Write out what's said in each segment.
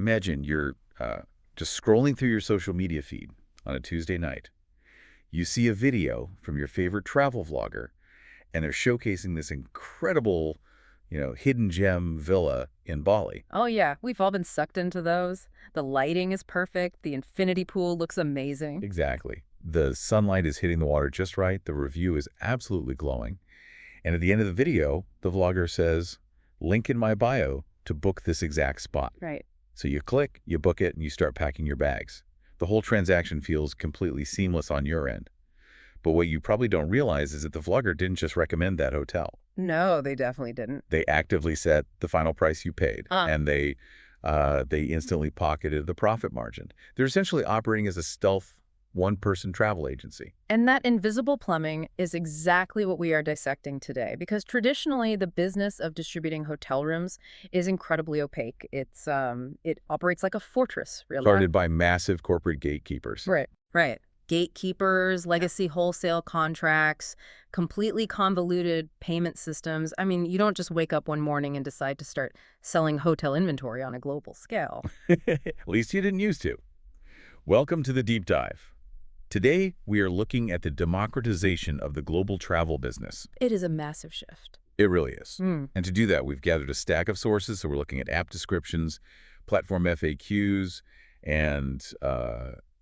Imagine you're just scrolling through your social media feed on a Tuesday night. You see a video from your favorite travel vlogger, and they're showcasing this incredible, hidden gem villa in Bali. Oh, yeah. We've all been sucked into those. The lighting is perfect. The infinity pool looks amazing. Exactly. The sunlight is hitting the water just right. The review is absolutely glowing. And at the end of the video, the vlogger says, "Link in my bio to book this exact spot." Right. So you click, you book it, and you start packing your bags. The whole transaction feels completely seamless on your end. But what you probably don't realize is that the vlogger didn't just recommend that hotel. No, they definitely didn't. They actively set the final price you paid, and they instantly pocketed the profit margin. They're essentially operating as a stealth one-person travel agency. And that invisible plumbing is exactly what we are dissecting today, because traditionally the business of distributing hotel rooms is incredibly opaque. It operates like a fortress, really. Guarded by massive corporate gatekeepers. Right. Right. Gatekeepers, legacy wholesale contracts, completely convoluted payment systems. I mean, you don't just wake up one morning and decide to start selling hotel inventory on a global scale. At least you didn't used to. Welcome to the Deep Dive. Today, we are looking at the democratization of the global travel business. It is a massive shift. It really is. And to do that, we've gathered a stack of sources. So we're looking at app descriptions, platform FAQs, and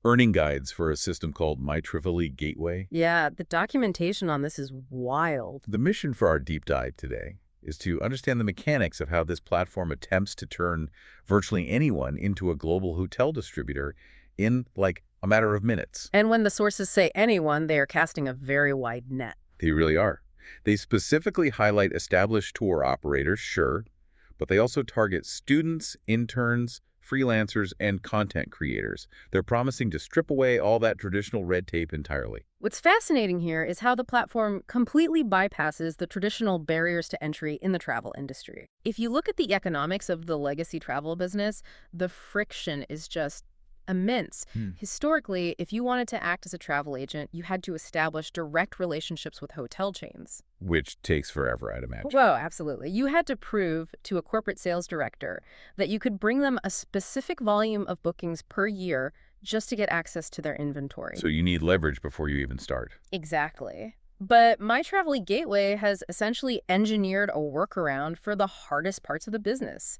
earning guides for a system called MyTravaly Gateway. Yeah, the documentation on this is wild. The mission for our deep dive today is to understand the mechanics of how this platform attempts to turn virtually anyone into a global hotel distributor in like a matter of minutes. And when the sources say anyone, they are casting a very wide net. They really are. They specifically highlight established tour operators, sure, but they also target students, interns, freelancers, and content creators. They're promising to strip away all that traditional red tape entirely. What's fascinating here is how the platform completely bypasses the traditional barriers to entry in the travel industry. If you look at the economics of the legacy travel business, the friction is just immense. Historically, if you wanted to act as a travel agent, you had to establish direct relationships with hotel chains. Which takes forever, I'd imagine. Whoa, absolutely. You had to prove to a corporate sales director that you could bring them a specific volume of bookings per year just to get access to their inventory. So you need leverage before you even start. Exactly. But MyTravaly Gateway has essentially engineered a workaround for the hardest parts of the business.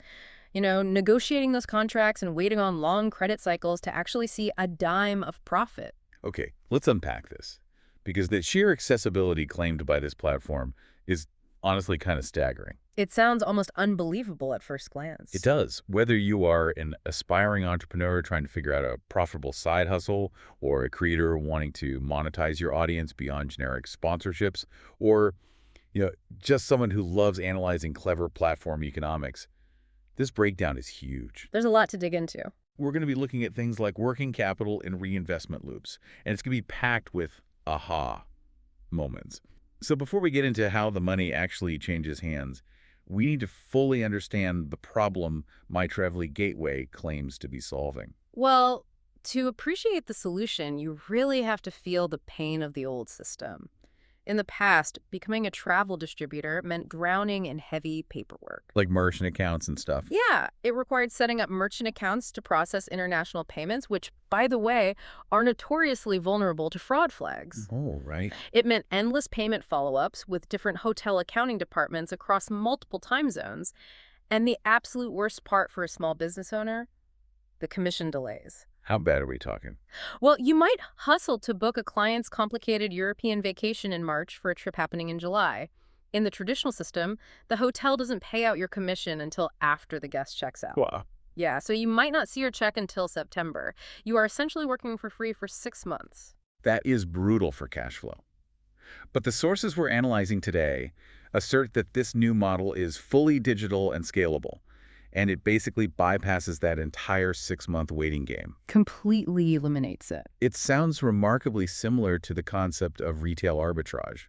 Negotiating those contracts and waiting on long credit cycles to actually see a dime of profit. Okay, let's unpack this. Because the sheer accessibility claimed by this platform is honestly kind of staggering. It sounds almost unbelievable at first glance. It does. Whether you are an aspiring entrepreneur trying to figure out a profitable side hustle, or a creator wanting to monetize your audience beyond generic sponsorships, or just someone who loves analyzing clever platform economics, this breakdown is huge. There's a lot to dig into. We're going to be looking at things like working capital and reinvestment loops, and it's going to be packed with aha moments. So before we get into how the money actually changes hands, we need to fully understand the problem MyTravaly Gateway claims to be solving. Well, to appreciate the solution, you really have to feel the pain of the old system. In the past, becoming a travel distributor meant drowning in heavy paperwork. Like merchant accounts and stuff. Yeah, it required setting up merchant accounts to process international payments, which, by the way, are notoriously vulnerable to fraud flags. Oh, right. It meant endless payment follow-ups with different hotel accounting departments across multiple time zones. And the absolute worst part for a small business owner? The commission delays. How bad are we talking? Well, you might hustle to book a client's complicated European vacation in March for a trip happening in July. In the traditional system, the hotel doesn't pay out your commission until after the guest checks out. Wow. Yeah, so you might not see your check until September. You are essentially working for free for 6 months. That is brutal for cash flow. But the sources we're analyzing today assert that this new model is fully digital and scalable, and it basically bypasses that entire 6-month waiting game. Completely eliminates it. It sounds remarkably similar to the concept of retail arbitrage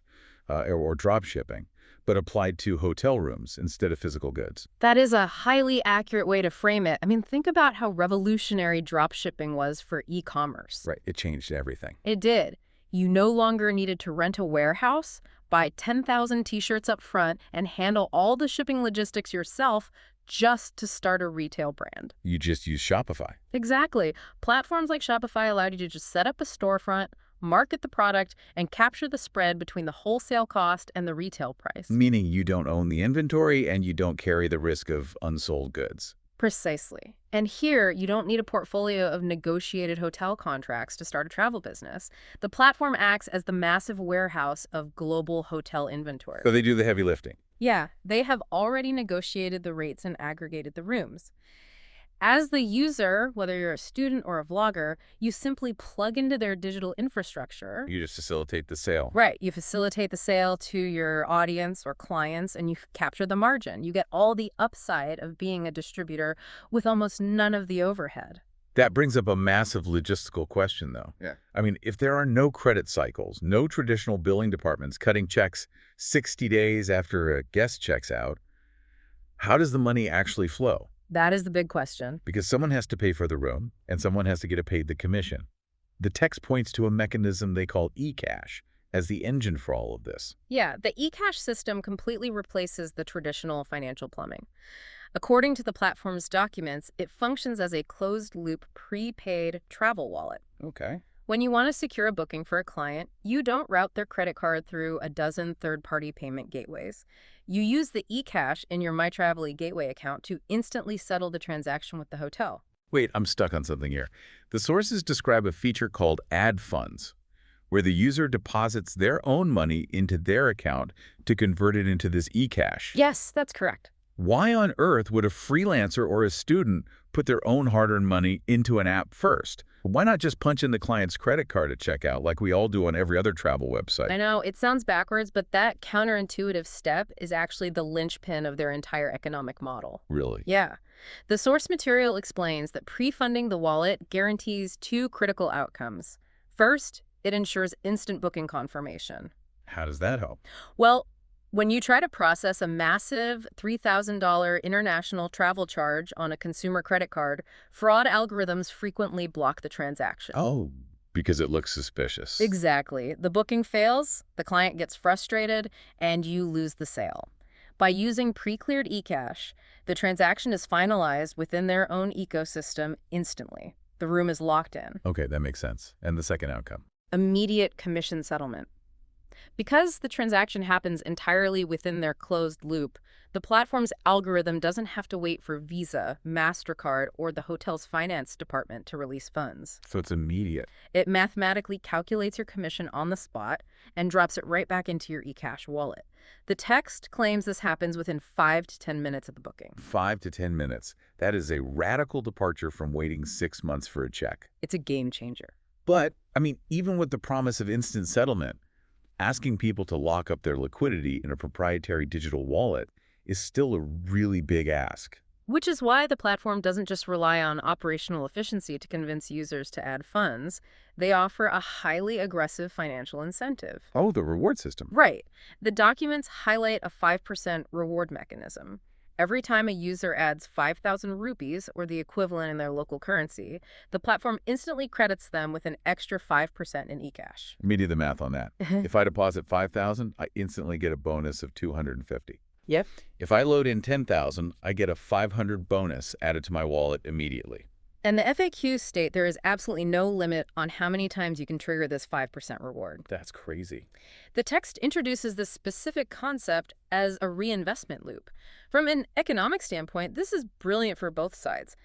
or drop shipping, but applied to hotel rooms instead of physical goods. That is a highly accurate way to frame it. I mean, think about how revolutionary drop shipping was for e-commerce. Right, it changed everything. It did. You no longer needed to rent a warehouse, buy 10,000 t-shirts up front, and handle all the shipping logistics yourself just to start a retail brand. You just use Shopify. Exactly. Platforms like Shopify allowed you to just set up a storefront, market the product, and capture the spread between the wholesale cost and the retail price. Meaning you don't own the inventory and you don't carry the risk of unsold goods. Precisely. And here, you don't need a portfolio of negotiated hotel contracts to start a travel business. The platform acts as the massive warehouse of global hotel inventory. So they do the heavy lifting. Yeah, they have already negotiated the rates and aggregated the rooms. As the user, whether you're a student or a vlogger, you simply plug into their digital infrastructure. You just facilitate the sale. Right. You facilitate the sale to your audience or clients, and you capture the margin. You get all the upside of being a distributor with almost none of the overhead. That brings up a massive logistical question, though. Yeah. I mean, if there are no credit cycles, no traditional billing departments cutting checks 60 days after a guest checks out, how does the money actually flow? That is the big question. Because someone has to pay for the room, and someone has to get paid the commission. The text points to a mechanism they call eCash as the engine for all of this. Yeah, the eCash system completely replaces the traditional financial plumbing. According to the platform's documents, it functions as a closed-loop prepaid travel wallet. Okay. When you want to secure a booking for a client, you don't route their credit card through a dozen third-party payment gateways. You use the eCash in your MyTravaly Gateway account to instantly settle the transaction with the hotel. Wait, I'm stuck on something here. The sources describe a feature called add funds, where the user deposits their own money into their account to convert it into this eCash. Yes, that's correct. Why on earth would a freelancer or a student put their own hard-earned money into an app first? Why not just punch in the client's credit card at checkout like we all do on every other travel website? I know, it sounds backwards, but that counterintuitive step is actually the linchpin of their entire economic model. Really? Yeah. The source material explains that pre-funding the wallet guarantees two critical outcomes. First, it ensures instant booking confirmation. How does that help? Well, when you try to process a massive $3,000 international travel charge on a consumer credit card, fraud algorithms frequently block the transaction. Oh, because it looks suspicious. Exactly. The booking fails, the client gets frustrated, and you lose the sale. By using pre-cleared eCash, the transaction is finalized within their own ecosystem instantly. The room is locked in. Okay, that makes sense. And the second outcome? Immediate commission settlement. Because the transaction happens entirely within their closed loop, the platform's algorithm doesn't have to wait for Visa, MasterCard, or the hotel's finance department to release funds. So it's immediate. It mathematically calculates your commission on the spot and drops it right back into your eCash wallet. The text claims this happens within 5 to 10 minutes of the booking. 5 to 10 minutes. That is a radical departure from waiting 6 months for a check. It's a game changer. But, I mean, even with the promise of instant settlement, asking people to lock up their liquidity in a proprietary digital wallet is still a really big ask. Which is why the platform doesn't just rely on operational efficiency to convince users to add funds. They offer a highly aggressive financial incentive. Oh, the reward system. Right. The documents highlight a 5% reward mechanism. Every time a user adds 5,000 rupees, or the equivalent in their local currency, the platform instantly credits them with an extra 5% in eCash. Let me do the math on that. If I deposit 5,000, I instantly get a bonus of 250. Yep. If I load in 10,000, I get a 500 bonus added to my wallet immediately. And the FAQs state there is absolutely no limit on how many times you can trigger this 5% reward. That's crazy. The text introduces this specific concept as a reinvestment loop. From an economic standpoint, this is brilliant for both sides.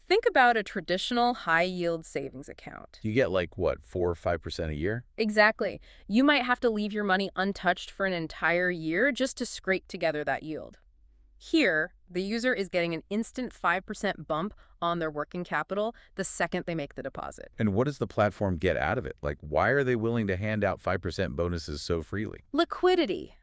Think about a traditional high-yield savings account. You get like, what, 4 or 5% a year? Exactly. You might have to leave your money untouched for an entire year just to scrape together that yield. Here, the user is getting an instant 5% bump on their working capital the second they make the deposit. And what does the platform get out of it? Like, why are they willing to hand out 5% bonuses so freely? Liquidity.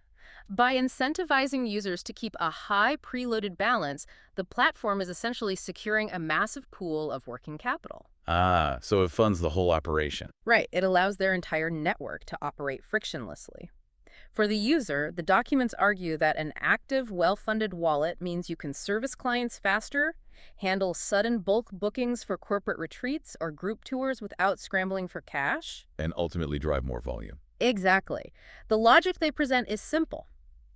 By incentivizing users to keep a high preloaded balance, the platform is essentially securing a massive pool of working capital. Ah, so it funds the whole operation. Right. It allows their entire network to operate frictionlessly. For the user, the documents argue that an active, well-funded wallet means you can service clients faster, handle sudden bulk bookings for corporate retreats or group tours without scrambling for cash. And ultimately drive more volume. Exactly. The logic they present is simple.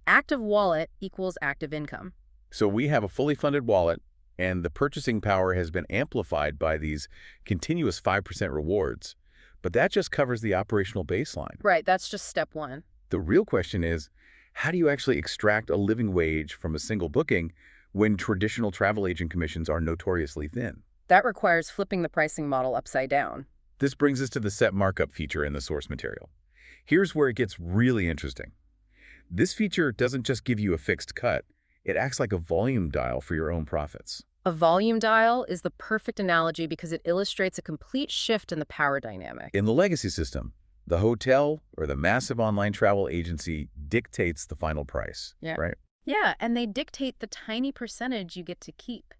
Active wallet equals active income. So we have a fully funded wallet, and the purchasing power has been amplified by these continuous 5% rewards. But that just covers the operational baseline. Right, that's just step one. The real question is, how do you actually extract a living wage from a single booking when traditional travel agent commissions are notoriously thin? That requires flipping the pricing model upside down. This brings us to the set markup feature in the source material. Here's where it gets really interesting. This feature doesn't just give you a fixed cut, it acts like a volume dial for your own profits. A volume dial is the perfect analogy because it illustrates a complete shift in the power dynamic. In the legacy system, the hotel or the massive online travel agency dictates the final price, Yeah. right? Yeah, and they dictate the tiny percentage you get to keep.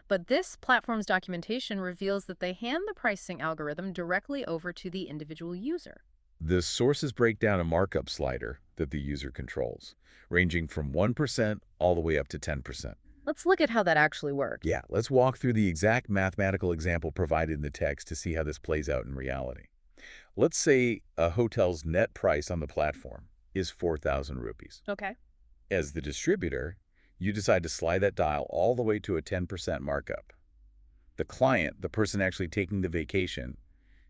But this platform's documentation reveals that they hand the pricing algorithm directly over to the individual user. The sources break down a markup slider that the user controls, ranging from 1% all the way up to 10%. Let's look at how that actually works. Yeah, let's walk through the exact mathematical example provided in the text to see how this plays out in reality. Let's say a hotel's net price on the platform is 4,000 rupees. Okay. As the distributor, you decide to slide that dial all the way to a 10% markup. The client, the person actually taking the vacation,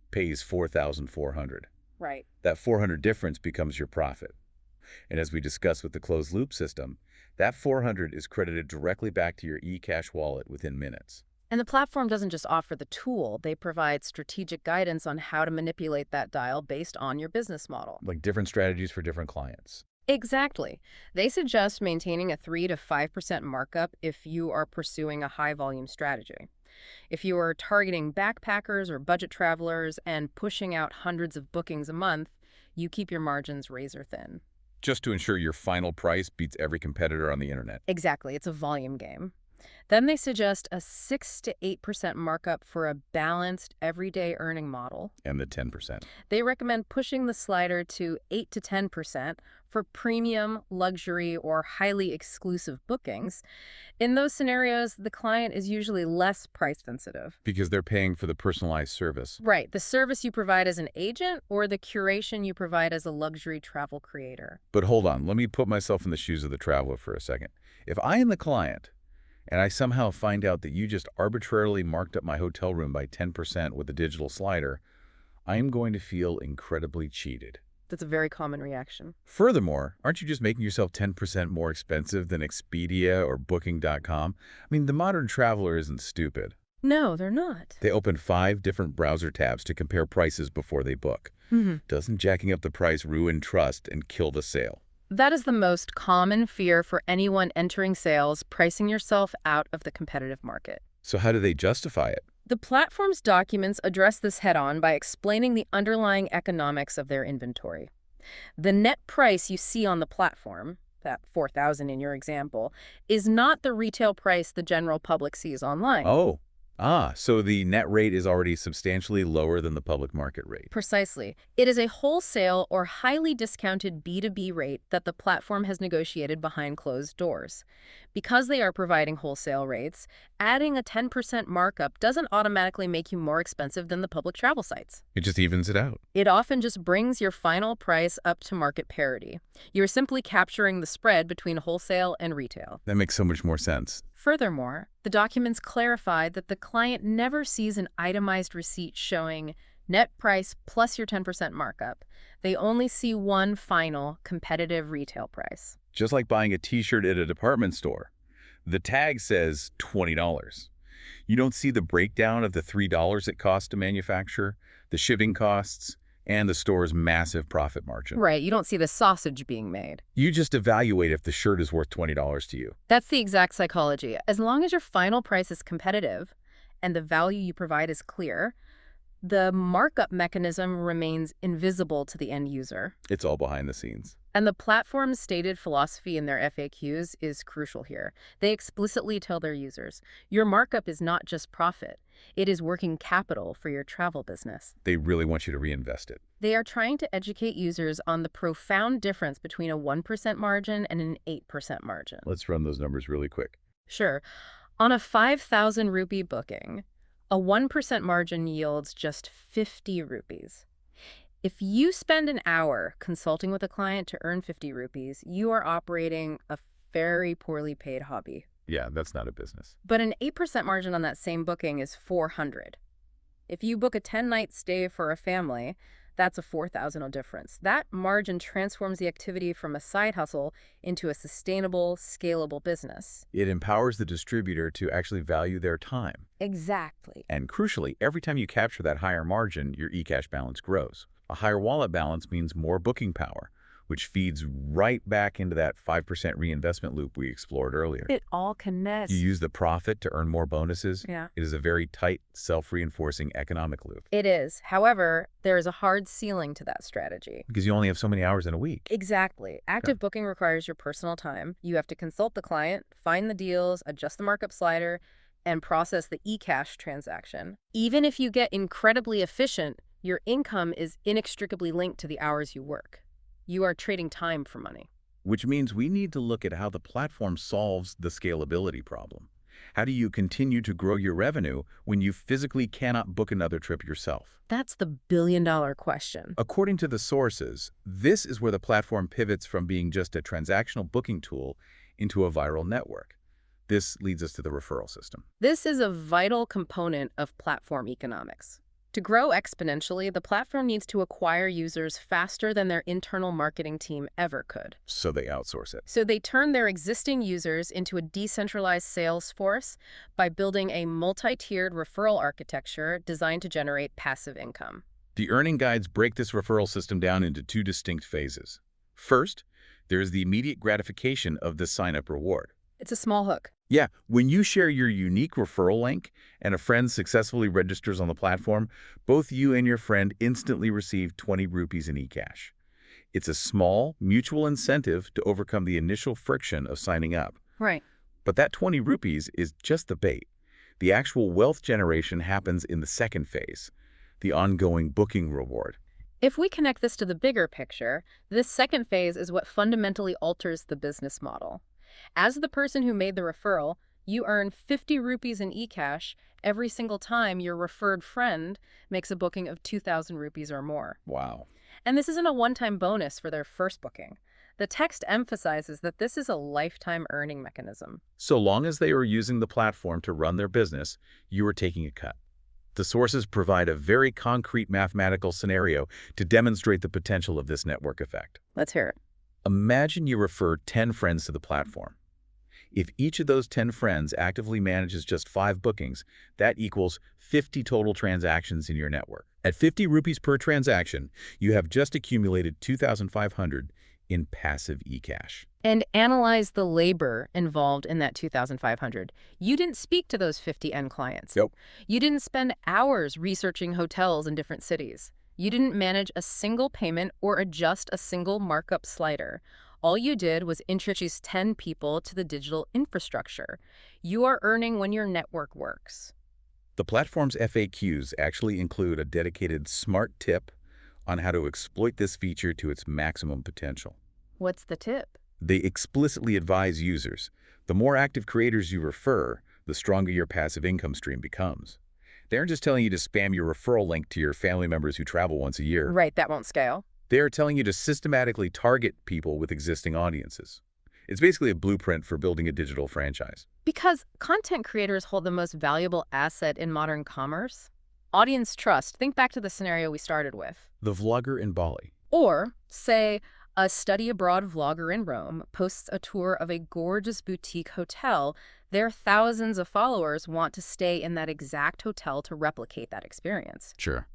pays 4,400. Right. That 400 difference becomes your profit. And as we discussed with the closed loop system, that 400 is credited directly back to your eCash wallet within minutes. And the platform doesn't just offer the tool, they provide strategic guidance on how to manipulate that dial based on your business model. Like different strategies for different clients. Exactly. They suggest maintaining a 3 to 5% markup if you are pursuing a high-volume strategy. If you are targeting backpackers or budget travelers and pushing out hundreds of bookings a month, you keep your margins razor thin. Just to ensure your final price beats every competitor on the internet. Exactly. It's a volume game. Then they suggest a 6 to 8% markup for a balanced, everyday earning model. And the 10%. They recommend pushing the slider to 8 to 10% for premium, luxury, or highly exclusive bookings. In those scenarios, the client is usually less price sensitive. Because they're paying for the personalized service. Right, the service you provide as an agent or the curation you provide as a luxury travel creator. But hold on, let me put myself in the shoes of the traveler for a second. If I am the client, and I somehow find out that you just arbitrarily marked up my hotel room by 10% with a digital slider, I am going to feel incredibly cheated. That's a very common reaction. Furthermore, aren't you just making yourself 10% more expensive than Expedia or Booking.com? I mean, the modern traveler isn't stupid. No, they're not. They open 5 different browser tabs to compare prices before they book. Doesn't jacking up the price ruin trust and kill the sale? That is the most common fear for anyone entering sales, pricing yourself out of the competitive market. So how do they justify it? The platform's documents address this head-on by explaining the underlying economics of their inventory. The net price you see on the platform, that 4,000 in your example, is not the retail price the general public sees online. Oh, so the net rate is already substantially lower than the public market rate. Precisely. It is a wholesale or highly discounted B2B rate that the platform has negotiated behind closed doors. Because they are providing wholesale rates, adding a 10% markup doesn't automatically make you more expensive than the public travel sites. It just evens it out. It often just brings your final price up to market parity. You're simply capturing the spread between wholesale and retail. That makes so much more sense. Furthermore, the documents clarify that the client never sees an itemized receipt showing net price plus your 10% markup. They only see one final competitive retail price. Just like buying a t-shirt at a department store. The tag says $20. You don't see the breakdown of the $3 it costs to manufacture, the shipping costs, and the store's massive profit margin. Right, you don't see the sausage being made. You just evaluate if the shirt is worth $20 to you. That's the exact psychology. As long as your final price is competitive and the value you provide is clear, the markup mechanism remains invisible to the end user. It's all behind the scenes. And the platform's stated philosophy in their FAQs is crucial here. They explicitly tell their users, your markup is not just profit. It is working capital for your travel business. They really want you to reinvest it. They are trying to educate users on the profound difference between a 1% margin and an 8% margin. Let's run those numbers really quick. Sure. On a 5,000 rupee booking, a 1% margin yields just 50 rupees. If you spend an hour consulting with a client to earn 50 rupees, you are operating a very poorly paid hobby. Yeah, that's not a business. But an 8% margin on that same booking is 400. If you book a 10-night stay for a family, that's a 4,000 difference. That margin transforms the activity from a side hustle into a sustainable, scalable business. It empowers the distributor to actually value their time. Exactly. And crucially, every time you capture that higher margin, your eCash balance grows. A higher wallet balance means more booking power, which feeds right back into that 5% reinvestment loop we explored earlier. It all You connects. use the profit to earn more bonuses. Yeah. It is a very tight, self-reinforcing economic loop It is. However, there is a hard ceiling to that strategy. because you only have so many hours in a week. Exactly. Okay. Active booking requires your personal time. You have to consult the client, find the deals, adjust the markup slider, and process the eCash transaction. Even if you get incredibly efficient, your income is inextricably linked to the hours you work. You are trading time for money. Which means we need to look at how the platform solves the scalability problem. How do you continue to grow your revenue when you physically cannot book another trip yourself? That's the billion-dollar question. According to the sources, this is where the platform pivots from being just a transactional booking tool into a viral network. This leads us to the referral system. This is a vital component of platform economics. To grow exponentially, the platform needs to acquire users faster than their internal marketing team ever could. So they outsource it. So they turn their existing users into a decentralized sales force by building a multi-tiered referral architecture designed to generate passive income. The earning guides break this referral system down into two distinct phases. First, there is the immediate gratification of the sign-up reward. It's a small hook. Yeah, when you share your unique referral link and a friend successfully registers on the platform, both you and your friend instantly receive 20 rupees in eCash. It's a small, mutual incentive to overcome the initial friction of signing up. Right. But that 20 rupees is just the bait. The actual wealth generation happens in the second phase, the ongoing booking reward. If we connect this to the bigger picture, this second phase is what fundamentally alters the business model. As the person who made the referral, you earn 50 rupees in eCash every single time your referred friend makes a booking of 2,000 rupees or more. Wow. And this isn't a one-time bonus for their first booking. The text emphasizes that this is a lifetime earning mechanism. So long as they are using the platform to run their business, you are taking a cut. The sources provide a very concrete mathematical scenario to demonstrate the potential of this network effect. Let's hear it. Imagine you refer 10 friends to the platform. If each of those 10 friends actively manages just 5 bookings, that equals 50 total transactions in your network. At 50 rupees per transaction, you have just accumulated 2,500 in passive eCash. And analyze the labor involved in that 2,500. You didn't speak to those 50 end clients. Nope. You didn't spend hours researching hotels in different cities. You didn't manage a single payment or adjust a single markup slider. All you did was introduce 10 people to the digital infrastructure. You are earning when your network works. The platform's FAQs actually include a dedicated smart tip on how to exploit this feature to its maximum potential. What's the tip? They explicitly advise users, the more active creators you refer, the stronger your passive income stream becomes. They aren't just telling you to spam your referral link to your family members who travel once a year. Right, that won't scale. They are telling you to systematically target people with existing audiences. It's basically a blueprint for building a digital franchise. Because content creators hold the most valuable asset in modern commerce. Audience trust. Think back to the scenario we started with. The vlogger in Bali. Or, say, a study abroad vlogger in Rome posts a tour of a gorgeous boutique hotel. Their thousands of followers want to stay in that exact hotel to replicate that experience. Sure.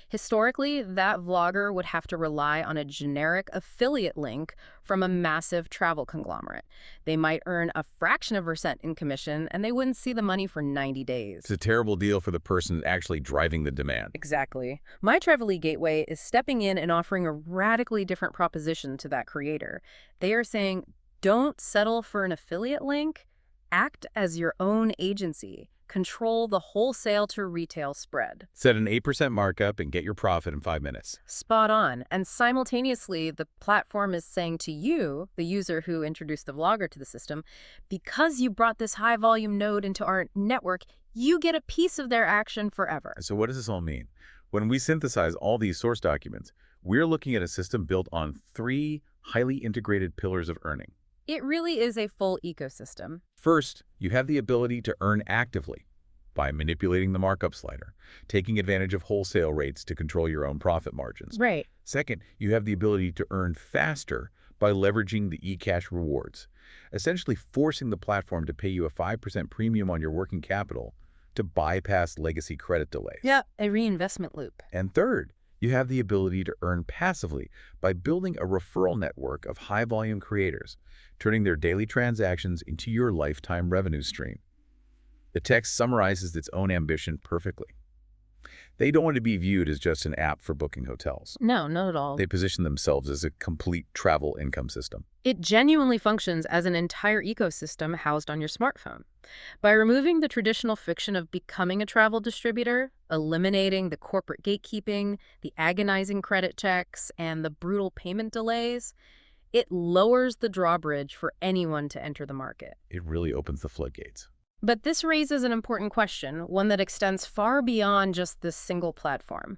Historically, that vlogger would have to rely on a generic affiliate link from a massive travel conglomerate. They might earn a fraction of a percent in commission, and they wouldn't see the money for 90 days. It's a terrible deal for the person actually driving the demand. Exactly. MyTravaly Gateway is stepping in and offering a radically different proposition to that creator. They are saying, don't settle for an affiliate link. Act as your own agency. Control the wholesale to retail spread. Set an 8% markup and get your profit in 5 minutes. Spot on. And simultaneously, the platform is saying to you, the user who introduced the vlogger to the system, because you brought this high-volume node into our network, you get a piece of their action forever. So what does this all mean? When we synthesize all these source documents, we're looking at a system built on 3 highly integrated pillars of earning. It really is a full ecosystem. First, you have the ability to earn actively by manipulating the markup slider, taking advantage of wholesale rates to control your own profit margins. Right. Second, you have the ability to earn faster by leveraging the eCash rewards, essentially forcing the platform to pay you a 5% premium on your working capital to bypass legacy credit delays. Yeah, a reinvestment loop. And third, you have the ability to earn passively by building a referral network of high-volume creators, turning their daily transactions into your lifetime revenue stream. The text summarizes its own ambition perfectly. They don't want to be viewed as just an app for booking hotels. No, not at all. They position themselves as a complete travel income system. It genuinely functions as an entire ecosystem housed on your smartphone. By removing the traditional friction of becoming a travel distributor, eliminating the corporate gatekeeping, the agonizing credit checks, and the brutal payment delays, it lowers the drawbridge for anyone to enter the market. It really opens the floodgates. But this raises an important question, one that extends far beyond just this single platform.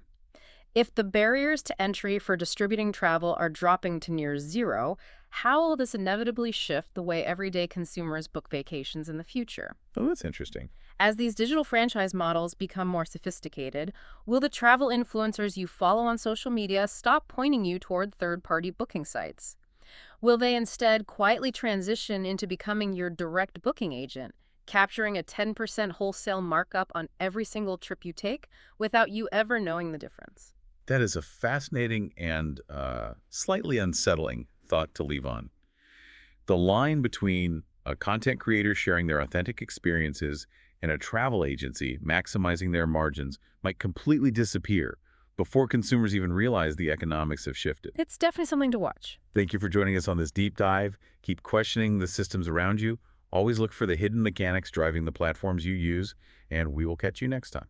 If the barriers to entry for distributing travel are dropping to near zero, how will this inevitably shift the way everyday consumers book vacations in the future? Oh, that's interesting. As these digital franchise models become more sophisticated, will the travel influencers you follow on social media stop pointing you toward third-party booking sites? Will they instead quietly transition into becoming your direct booking agent, capturing a 10% wholesale markup on every single trip you take without you ever knowing the difference? That is a fascinating and slightly unsettling thought to leave on. The line between a content creator sharing their authentic experiences and a travel agency maximizing their margins might completely disappear before consumers even realize the economics have shifted. It's definitely something to watch. Thank you for joining us on this deep dive. Keep questioning the systems around you. Always look for the hidden mechanics driving the platforms you use, and we will catch you next time.